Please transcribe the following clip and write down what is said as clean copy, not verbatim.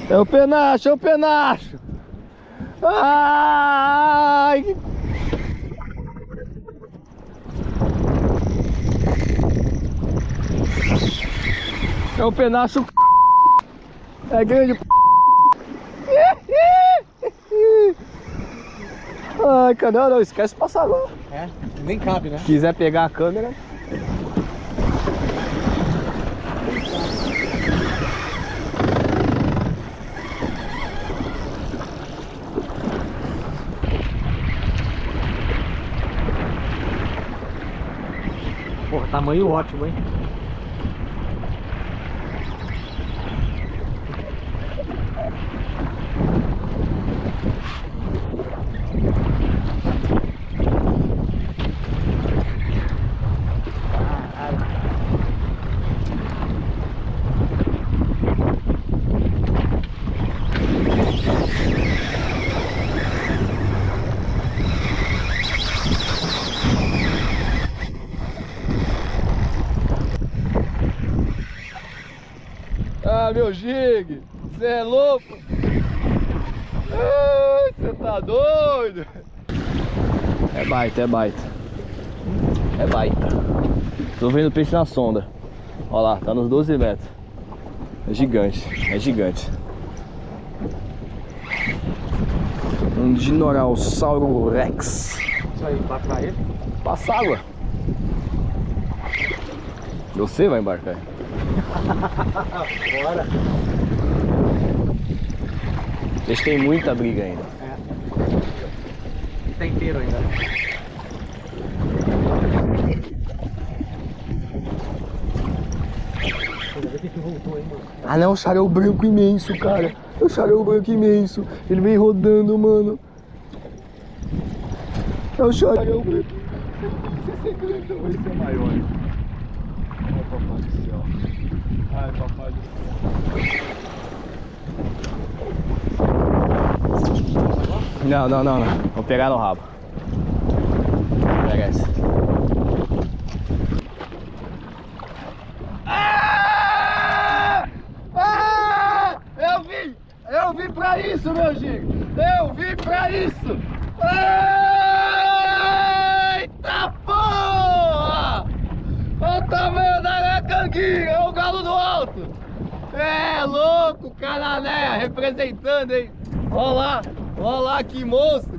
É o penacho, é o penacho. Ai! É o penacho. É grande. Ai, cara, não, esquece de passar agora. É, nem cabe, né? Se quiser pegar a câmera. Porra, tamanho ótimo, hein? Ah, meu Gig, você é louco? Ai, você tá doido? É baita, é baita. É baita. Tô vendo peixe na sonda. Olha lá, tá nos 12 metros. É gigante, é gigante. Um Dinossauro Rex. Isso aí, passa ele. Passa água. Você vai embarcar. Bora. Eles têm muita briga ainda. É. Tá inteiro ainda. Que voltou, hein, mano? Ah não, o xarel branco imenso, cara. É o xarel branco imenso. Ele vem rodando, mano. É o xarel branco. Vai ser maior. Ai, papai do céu. Ai, papai do céu. Não, não, não, não. Vou pegar no rabo. Pega essa. Eu vim pra isso, meu Gigo! Eu vim pra isso! Eita porra! Olha o tamanho da minha canguinha! É o galo do alto! É louco, Canané, representando, hein? Olha lá, que monstro!